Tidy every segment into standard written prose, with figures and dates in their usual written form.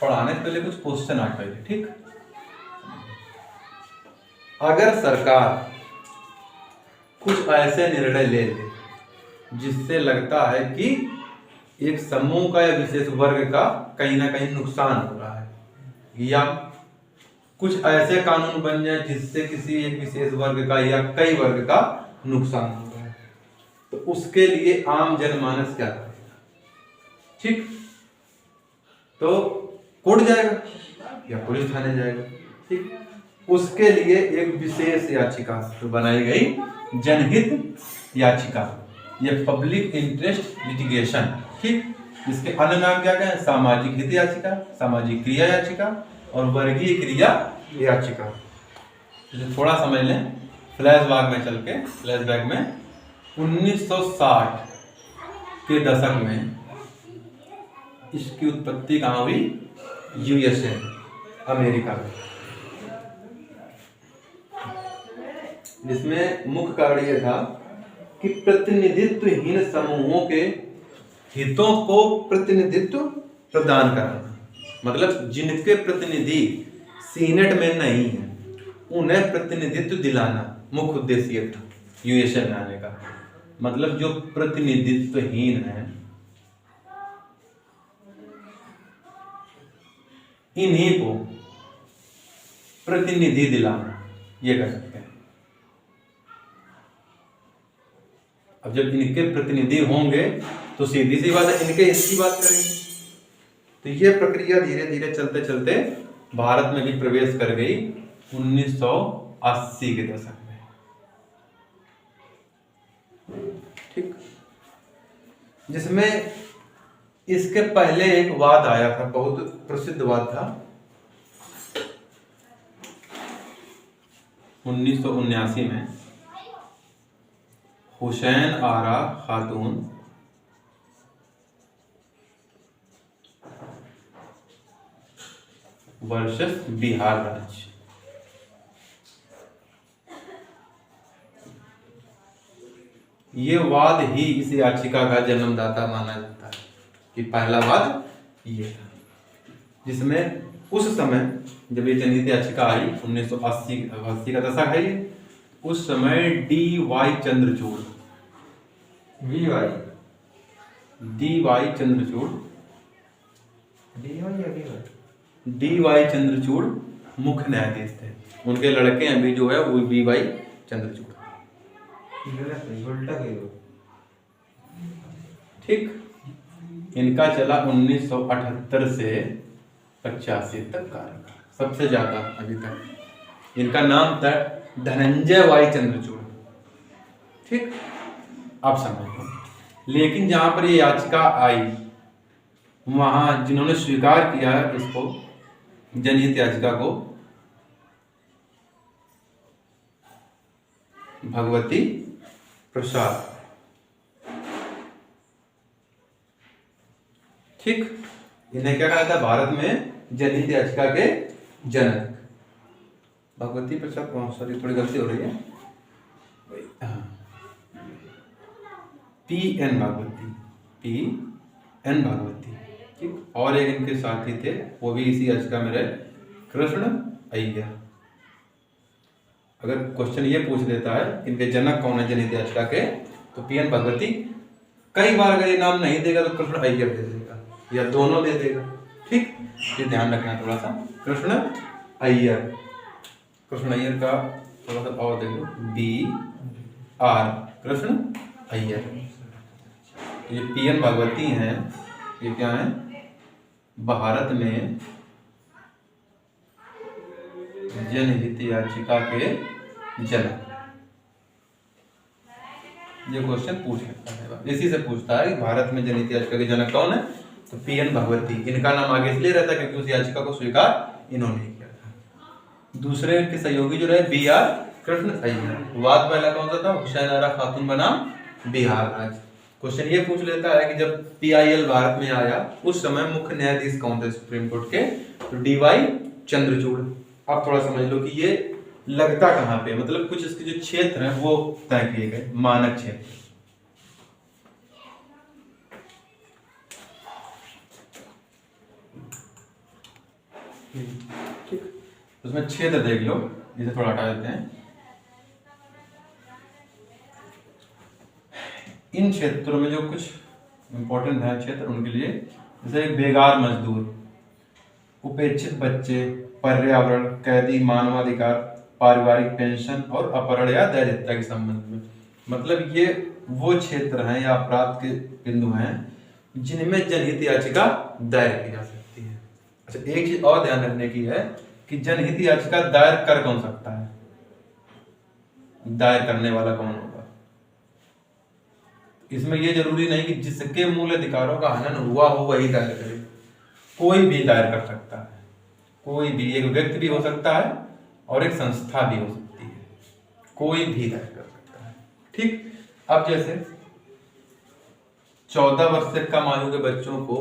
पढ़ाने से पहले कुछ क्वेश्चन आ पहले, ठीक। अगर सरकार कुछ ऐसे निर्णय ले ले जिससे लगता है कि एक समूह का या विशेष वर्ग का कहीं ना कहीं नुकसान हो रहा है, या कुछ ऐसे कानून बन जाए जिससे किसी एक विशेष वर्ग का या कई वर्ग का नुकसान हो रहा है, तो उसके लिए आम जनमानस क्या करेगा? ठीक, तो कोर्ट जाएगा या पुलिस थाने जाएगा, ठीक। उसके लिए एक विशेष याचिका तो बनाई गई, जनहित याचिका, ये पब्लिक इंटरेस्ट लिटिगेशन, ठीक। इसके अन्य नाम क्या क्या है? सामाजिक हित याचिका, सामाजिक क्रिया याचिका और वर्गीय क्रिया याचिका। तो थोड़ा समझ लें, फ्लैशबैक में चल के, फ्लैशबैक में 1960 के दशक में इसकी उत्पत्ति कहाँ हुई? यूएसए, अमेरिका में। जिसमें मुख्य कारण यह था कि प्रतिनिधित्वहीन समूहों के हितों को प्रतिनिधित्व प्रदान करना, मतलब जिनके प्रतिनिधि सीनेट में नहीं है उन्हें प्रतिनिधित्व दिलाना मुख्य उद्देश्य था यूएसए में आने का। मतलब जो प्रतिनिधित्वहीन है इन्हीं को प्रतिनिधि दिलाना, ये कर सकते हैं। अब जब इनके प्रतिनिधि होंगे तो सीधी सी बात है इनके हित की बात करेंगे। तो ये प्रक्रिया धीरे धीरे चलते चलते भारत में भी प्रवेश कर गई 1980 के दशक में, ठीक। जिसमें इसके पहले एक वाद आया था, बहुत प्रसिद्ध वाद था, 1979 में हुसैन आरा खातून वर्सेस बिहार राज्य। ये वाद ही इस याचिका का जन्मदाता माना जाता है कि पहला वाद ये था, जिसमें उस समय जब ये जनहित याचिका आई 1980 का दशक है ये, उस समय डी.वाई. चंद्रचूड़ मुख्य न्यायाधीश थे। उनके लड़के अभी जो है वो डी.वाई. चंद्रचूड़, ठीक। इनका चला 1978 से 85 तक कार्यकाल, सबसे ज्यादा अभी तक। इनका नाम था धनंजय वाई चंद्रचूड़, ठीक। आप समझ लो। लेकिन जहां पर ये याचिका आई वहां जिन्होंने स्वीकार किया इसको, जनहित याचिका को, भगवती प्रसाद, ठीक। इन्हें क्या कहा था भारत में जनहित याचिका के जनक? भगवती प्रसाद, सॉरी थोड़ी गलती हो रही है, P.N. भागवती, ठीक। और एक इनके साथी थे, वो भी इसी याचिका में रहे, कृष्ण अय्यर। अगर क्वेश्चन ये पूछ देता है इनके जनक कौन है जनहित याचिका के, तो P.N. भागवती। कई बार अगर ये नाम नहीं देगा तो कृष्ण अय्यर दे देगा या दोनों दे देगा, ठीक। ये ध्यान रखना थोड़ा सा। कृष्ण अय्यर का थोड़ा सा और देखो, B.R. कृष्ण अय्यर। ये P.N. भागवती हैं, ये क्या है? भारत में जनहित याचिका के जनक। ये क्वेश्चन पूछ सकता है, इसी से पूछता है कि भारत में जनहित याचिका के जनक कौन है, तो P.N. भागवती। इनका नाम आगे इसलिए रहता है क्योंकि उस याचिका को स्वीकार इन्होंने किया था। दूसरे इनके सहयोगी जो रहे B.R. कृष्ण अय्यर। वाद पहला कौन सा था? हुसैन आरा खातून बनाम बिहार राज्य। क्वेश्चन ये पूछ लेता है कि जब PIL भारत में आया उस समय मुख्य न्यायाधीश कौन थे सुप्रीम कोर्ट के, तो डी.वाई. चंद्रचूड़। आप थोड़ा समझ लो कि ये लगता कहाँ पे, मतलब कुछ इसके जो क्षेत्र हैं वो तय किए गए, मानक क्षेत्र। ठीक, उसमें क्षेत्र देख लो, इसे थोड़ा हटा देते हैं। इन क्षेत्रों में जो कुछ इंपॉर्टेंट है क्षेत्र उनके लिए, जैसे बेगार मजदूर, उपेक्षित बच्चे, पर्यावरण, कैदी, मानवाधिकार, पारिवारिक पेंशन और अपहरण या दहेज हत्या के संबंध में। मतलब ये वो क्षेत्र हैं या अपराध के बिंदु हैं जिनमें जनहित याचिका दायर की जा सकती है। अच्छा, एक चीज और ध्यान रखने की है कि जनहित याचिका दायर कर कौन सकता है, दायर करने वाला कौन होगा। इसमें यह जरूरी नहीं कि जिसके मूल अधिकारों का हनन हुआ हो वही दायर करे, कोई भी दायर कर सकता है। कोई भी, एक व्यक्ति भी हो सकता है और एक संस्था भी हो सकती है, कोई भी दायर कर सकता है। ठीक, अब जैसे 14 वर्ष से कम आयु के बच्चों को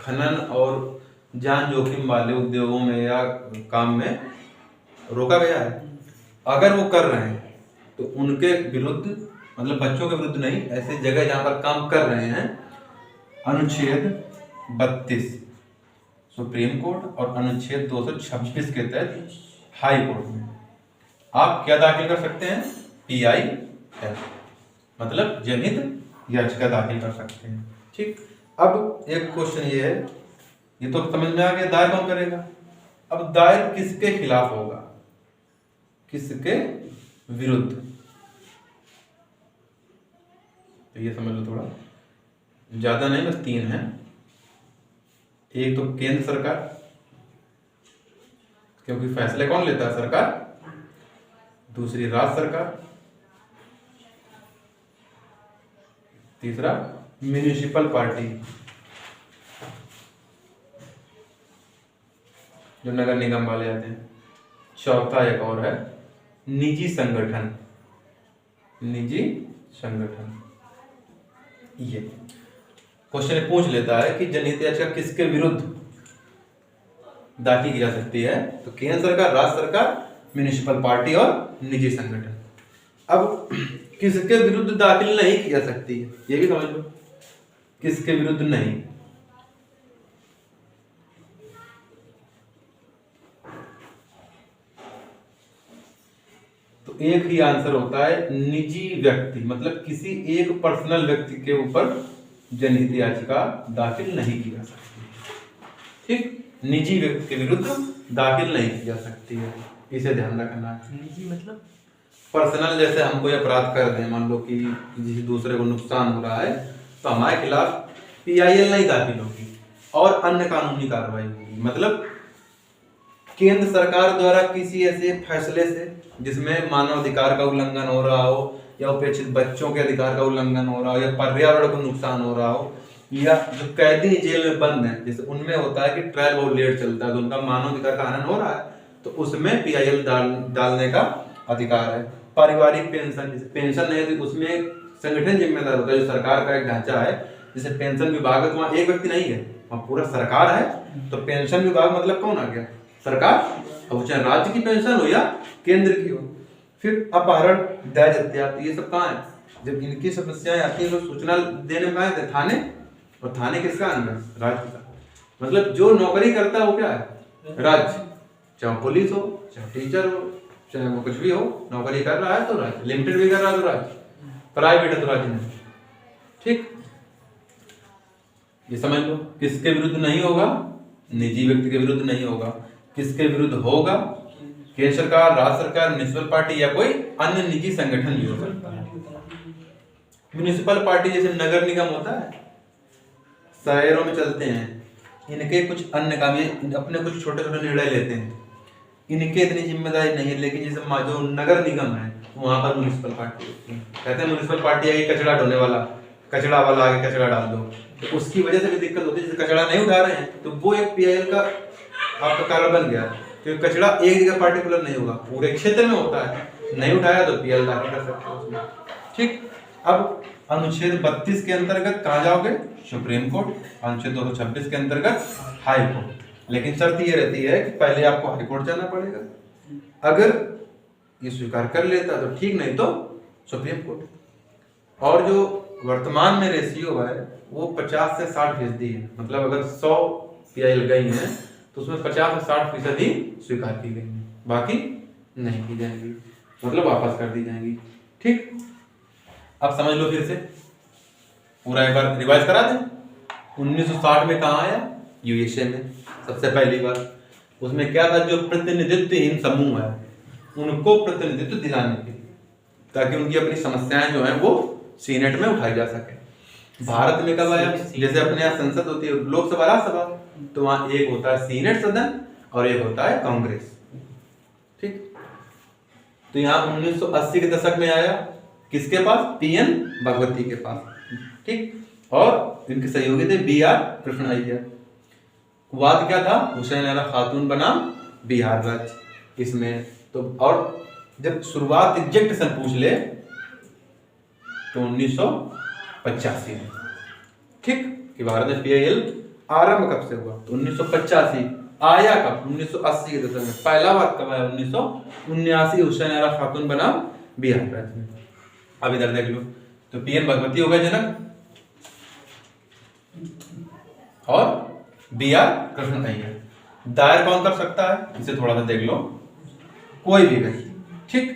खनन और जान जोखिम वाले उद्योगों में या काम में रोका गया है। अगर वो कर रहे हैं तो उनके विरुद्ध, मतलब बच्चों के विरुद्ध नहीं, ऐसे जगह जहां पर काम कर रहे हैं, अनुच्छेद 32 सुप्रीम कोर्ट और अनुच्छेद 226 के तहत हाई कोर्ट में आप क्या दाखिल कर सकते हैं, PIL, मतलब जनहित याचिका दाखिल कर सकते हैं। ठीक, अब एक क्वेश्चन ये है, ये तो समझ में आ गया दायर कौन करेगा। अब दायर किसके खिलाफ होगा, किसके विरुद्ध, तो ये समझ लो, थोड़ा ज्यादा नहीं, बस 3 है। एक तो केंद्र सरकार, क्योंकि फैसले कौन लेता है, सरकार। दूसरी राज्य सरकार, तीसरा म्युनिसिपल पार्टी जो नगर निगम वाले आते हैं, चौथा एक और है निजी संगठन, निजी संगठन। ये क्वेश्चन पूछ लेता है कि जनहित याचिका किसके विरुद्ध दाखिल की जा सकती है, तो केंद्र सरकार, राज्य सरकार, म्युनिसिपल पार्टी और निजी संगठन। अब किसके विरुद्ध दाखिल नहीं की जा सकती है, ये भी समझ लो, किसके विरुद्ध नहीं। तो एक ही आंसर होता है, निजी व्यक्ति, मतलब किसी एक पर्सनल व्यक्ति के ऊपर जनहित याचिका दाखिल नहीं की जा सकती। ठीक, निजी व्यक्ति के विरुद्ध दाखिल नहीं की जा सकती है, इसे ध्यान रखना है। निजी मतलब पर्सनल, जैसे हम कोई अपराध कर दें, मान लो कि किसी दूसरे को नुकसान हो रहा है, तो हमारे खिलाफ PIL नहीं दाखिल होगी और अन्य कानूनी कार्रवाई होगी। मतलब केंद्र सरकार द्वारा किसी ऐसे फैसले से जिसमें मानवाधिकार का उल्लंघन हो रहा हो, या उपेक्षित बच्चों के अधिकार का उल्लंघन हो रहा हो, या पर्यावरण को नुकसान हो रहा हो, या जो कैदी जेल में बंद है, जैसे उनमें होता है कि ट्रायल बहुत लेट चलता है, तो उनका मानवाधिकार का हनन हो रहा है, तो उसमें PIL डालने का अधिकार है। पारिवारिक पेंशन, जैसे पेंशन नहीं है तो उसमें संगठन जिम्मेदार होता है, जो सरकार का एक ढांचा है। जैसे पेंशन विभाग है तो वहाँ एक व्यक्ति नहीं है, वहाँ पूरा सरकार है, तो पेंशन विभाग मतलब कौन आ गया, सरकार। अब चाहे राज्य की पेंशन हो या केंद्र की हो। फिर अपहरण, दहेज हत्या, ये सब कहाँ है, जब इनकी समस्याएं आती है तो सूचना देने में कहाँ है, थाने, और थाने किसका अंदर, राज्य का। मतलब जो नौकरी करता है वो क्या है, राज्य, चाहे पुलिस हो, चाहे टीचर हो, चाहे वो कुछ भी हो, नौकरी कर रहा है तो राज्य, लिमिटेड भी कर रहा है तो राज्य, प्राइवेट है तो राज्य नहीं। ठीक, ये समझ लो, किसके विरुद्ध नहीं होगा, निजी व्यक्ति के विरुद्ध नहीं होगा। किसके विरुद्ध होगा, केंद्र सरकार, राज्य सरकार, म्युनिसिपल पार्टी या कोई अन्य निजी संगठन भी हो सकता है। म्युनिसिपल पार्टी जैसे नगर निगम होता है, शहरों में चलते हैं, इनके कुछ अन्य काम, अपने कुछ छोटे छोटे निर्णय लेते हैं, इनके इतनी जिम्मेदारी नहीं है। लेकिन जैसे जो नगर निगम है वहां पर म्युनिसिपल पार्टी होती है, कहते हैं म्युनिसिपल पार्टी आगे कचरा ढोने वाला, कचरा वाला आगे कचरा डाल दो, तो उसकी वजह से भी दिक्कत होती है। जैसे कचरा नहीं उठा रहे हैं तो वो एक PIL का आपका कारण बन गया, क्योंकि कचरा एक जगह पार्टिकुलर नहीं होगा, पूरे क्षेत्र में होता है, नहीं उठाया तो PIL दाखिल कर सकते हो उसमें। ठीक, अब अनुच्छेद 32 के अंतर्गत कहाँ जाओगे, सुप्रीम कोर्ट, अनुच्छेद 226 के अंतर्गत हाई कोर्ट। लेकिन शर्त ये रहती है कि पहले आपको हाई कोर्ट जाना पड़ेगा, अगर ये स्वीकार कर लेता तो ठीक, नहीं तो सुप्रीम कोर्ट। और जो वर्तमान में रेशियो है वो 50 से 60% है, मतलब अगर 100 PIL गई हैं तो उसमें 50 से 60% ही स्वीकार की गई, बाकी नहीं की जाएंगी, मतलब वापस कर दी जाएंगी। ठीक, अब समझ लो फिर से, पूरा एक बार रिवाइज करा दें। 1960 में कहाँ आया? यूएसए में सबसे पहली बार। उसमें क्या था, जो प्रतिनिधित्वहीन समूह है उनको प्रतिनिधित्व दिलाने के लिए, ताकि उनकी अपनी समस्याएं जो हैं वो सीनेट में उठाई जा सके। भारत में कब आया? जैसे अपने यहाँ संसद होती है, लोकसभा राज्यसभा, तो वहाँ एक होता है सीनेट सदन और एक होता है कांग्रेस। ठीक, तो यहाँ 1980 के दशक में आया, किसके पास? पीएन भगवती के पास। ठीक, और इनके सहयोगी थे BR कृष्णअय्यर। वाद क्या था? हुसैन आरा खातून बनाम बिहार राज्य इसमें। तो और जब शुरुआत एग्जैक्ट सन पूछ ले तो 1985 में, ठीक, कि भारत में PIL आरंभ कब से हुआ? तो 1985। आया कब? 1980 के दशक में। पहला बार कब आया? 1979, हुसैन आरा खातून बनाम बिहार राज्य में। अब इधर देख लो, तो PN भगवती हो गए जनक और BR कृष्णअय्यर। दायर कौन कर सकता है? इसे थोड़ा सा देख लो, कोई भी व्यक्ति। ठीक,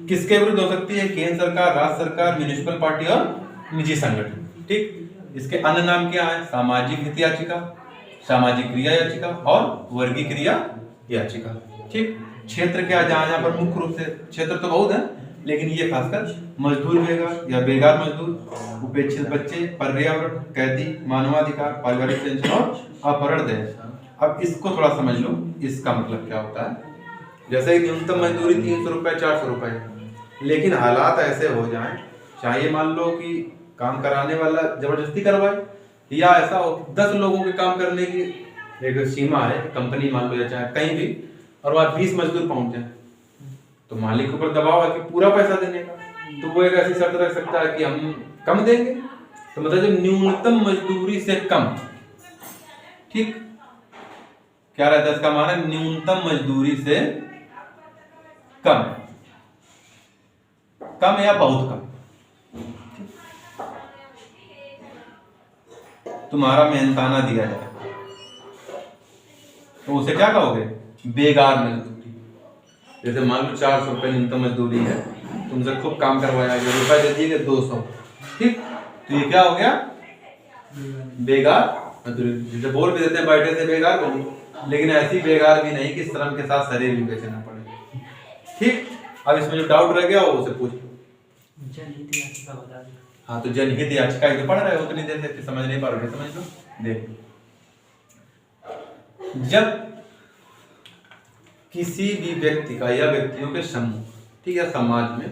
किसके विरुद्ध हो सकती है? केंद्र सरकार, राज्य सरकार, म्युनिसिपल पार्टी और निजी संगठन। ठीक, इसके अन्य नाम क्या है? सामाजिक हित याचिका, सामाजिक क्रिया याचिका और वर्गीय क्रिया याचिका। ठीक, क्षेत्र क्या? जहां पर मुख्य रूप से क्षेत्र तो बहुत है, लेकिन ये खासकर मजदूर बेगार या बेगार मजदूर, उपेक्षित बच्चे, पर्यावरण, कैदी, मानवाधिकार, पारिवारिक पेंशन और अपहरण दहेज। अब इसको थोड़ा समझ लो, इसका मतलब क्या होता है। जैसे न्यूनतम मजदूरी 300 रुपए, 400 रुपए, लेकिन हालात ऐसे हो जाएं, चाहे मान लो कि काम कराने वाला जबरदस्ती करवाए, या ऐसा हो 10 लोगों के काम करने की एक सीमा है, कंपनी मान लो या चाहे कहीं भी, और वहां 20 मजदूर पहुंच जाए, तो मालिक के ऊपर दबाव है कि पूरा पैसा देने का, तो वो एक ऐसी शर्त रख सकता है कि हम कम देंगे। तो मतलब जब न्यूनतम मजदूरी से कम, ठीक, क्या रहता है इसका माना? न्यूनतम मजदूरी से कम, कम या बहुत कम, तुम्हारा मेहनताना दिया जाए, तो उसे क्या कहोगे? बेगार मजदूरी। जैसे मान लो 400 रुपए न्यूनतम मजदूरी है, तुमसे खूब काम करवाया गया, रुपए दे दिए 200, ठीक, तो ये क्या हो गया? बेगार मजदूरी। जैसे बोल भी देते हैं बैठे से बेगार बनो, लेकिन ऐसी बेगार भी नहीं कि श्रम के साथ शरीर भी बेचना पड़े। ठीक, अब इसमें जो डाउट रह गया वो उसे पूछ लो। जनहित याचिका बता दो। हाँ, तो जनहित याचिका तो पढ़ रहे हो, उतनी देर से समझ नहीं पा रहे, समझ लो। देखो, जब किसी भी व्यक्ति का या व्यक्तियों के समूह, ठीक है, समाज में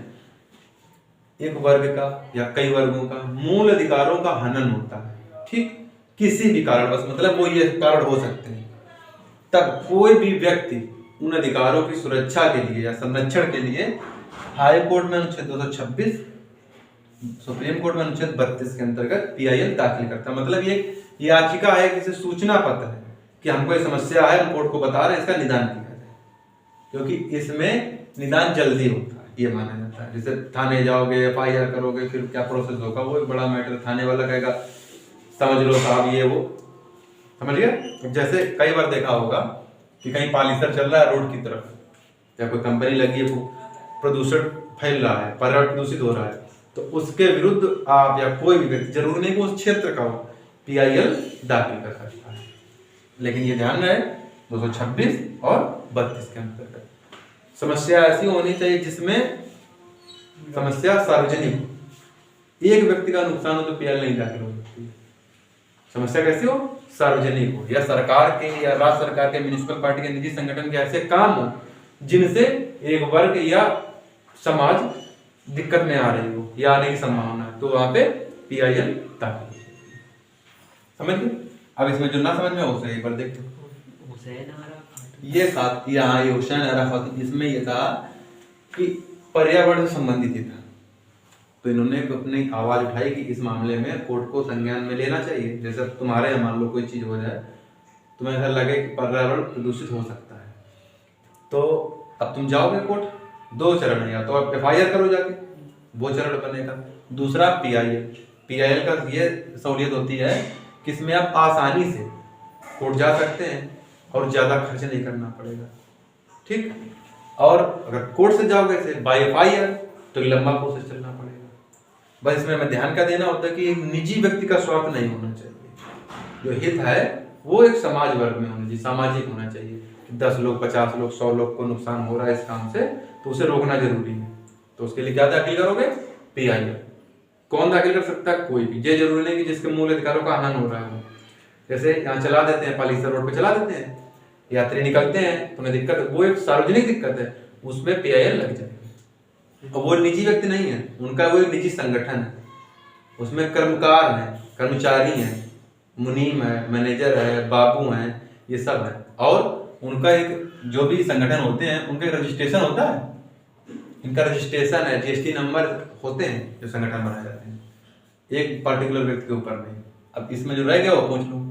एक वर्ग का या कई वर्गों का मूल अधिकारों का हनन होता है, ठीक, किसी भी कारण, बस मतलब वो ये कारण हो सकते हैं, तब कोई भी व्यक्ति उन अधिकारों की सुरक्षा के लिए या संरक्षण के लिए हाई कोर्ट में अनुच्छेद 226, सुप्रीम कोर्ट में अनुच्छेद 32 के अंतर्गत PIL दाखिल करता है। मतलब ये याचिका है, किसी सूचना पत्र है कि हमको ये समस्या है, हम कोर्ट को बता रहे हैं, इसका निदान किया जाए, क्योंकि इसमें निदान जल्दी होता है, ये माना जाता है। जैसे थाने जाओगे, FIR करोगे, फिर क्या प्रोसेस होगा, वो एक बड़ा मैटर, थाने वाला कहेगा समझ लो साहब ये वो, समझ गए। जैसे कई बार देखा होगा कि कहीं पॉल्यूशन चल रहा है रोड की तरफ, या कोई कंपनी लगी है, प्रदूषण फैल रहा है, पर्यावरण प्रदूषित हो रहा है, तो उसके विरुद्ध आप या कोई भी व्यक्ति, जरूर नहीं कि उस क्षेत्र का हो, PIL दाखिल कर सकता है। लेकिन ये ध्यान रहे 226 और 32 के अंतर्गत समस्या ऐसी होनी चाहिए जिसमें समस्या सार्वजनिक हो, एक व्यक्ति का नुकसान हो तो PIL नहीं दाखिल हो सकती। समस्या कैसी हो? सार्वजनिक हो, या सरकार के या राज्य सरकार के, म्युनिसिपल पार्टी के, निजी संगठन के ऐसे काम हो जिनसे एक वर्ग या समाज दिक्कत में आ रही हो या आने की संभावना है, तो वहां पे PIL दाखिल। समझ गए? अब इसमें जो ना समझ में हो उसे एक बार देखते। ये साथ यहाँ ये हुसैन आरा खातून, इसमें ये था कि पर्यावरण से संबंधित ही था, तो इन्होंने अपनी आवाज उठाई कि इस मामले में कोर्ट को संज्ञान में लेना चाहिए। जैसे तुम्हारे यहाँ मान लो कोई चीज हो जाए, तुम्हें ऐसा लगे कि पर्यावरण प्रदूषित हो सकता है, तो अब तुम जाओगे कोर्ट, 2 चरण है, या तो आप FIR करो जाके, वो चरण बनेगा। दूसरा PIL का ये सहूलियत होती है कि इसमें आप आसानी से कोर्ट जा सकते हैं और ज़्यादा खर्च नहीं करना पड़ेगा। ठीक, और अगर कोर्ट से जाओगे से बाय एफआईआर तो एक लंबा प्रोसेस चलना पड़ेगा। बस इसमें हमें ध्यान का देना होता है कि एक निजी व्यक्ति का स्वार्थ नहीं होना चाहिए। जो हित है वो एक समाज वर्ग में होना चाहिए, सामाजिक होना चाहिए। 10 लोग, 50 लोग, 100 लोग को नुकसान हो रहा है इस काम से, तो उसे रोकना जरूरी है। तो उसके लिए क्या दाखिल करोगे? PIL। कौन दाखिल कर सकता है? कोई भी। ये जरूरी नहीं कि जिसके मूल अधिकारों का हनन हो रहा है। जैसे यहाँ चला देते हैं, पालीसर रोड पे चला देते हैं, यात्री निकलते हैं तो उन्हें दिक्कत है, वो एक सार्वजनिक दिक्कत है, उसमें PIL लग जाएगी। और वो निजी व्यक्ति नहीं है, उनका वो एक निजी संगठन है, उसमें कर्मकार हैं, कर्मचारी हैं, मुनीम है, मैनेजर है, बाबू हैं, ये सब है। और उनका एक जो भी संगठन होते हैं उनका रजिस्ट्रेशन होता है, इनका रजिस्ट्रेशन है, GST नंबर होते हैं जो संगठन बनाए जाते हैं, एक पर्टिकुलर व्यक्ति के ऊपर नहीं। अब इसमें जो रह गया वो पूछ लूंगा।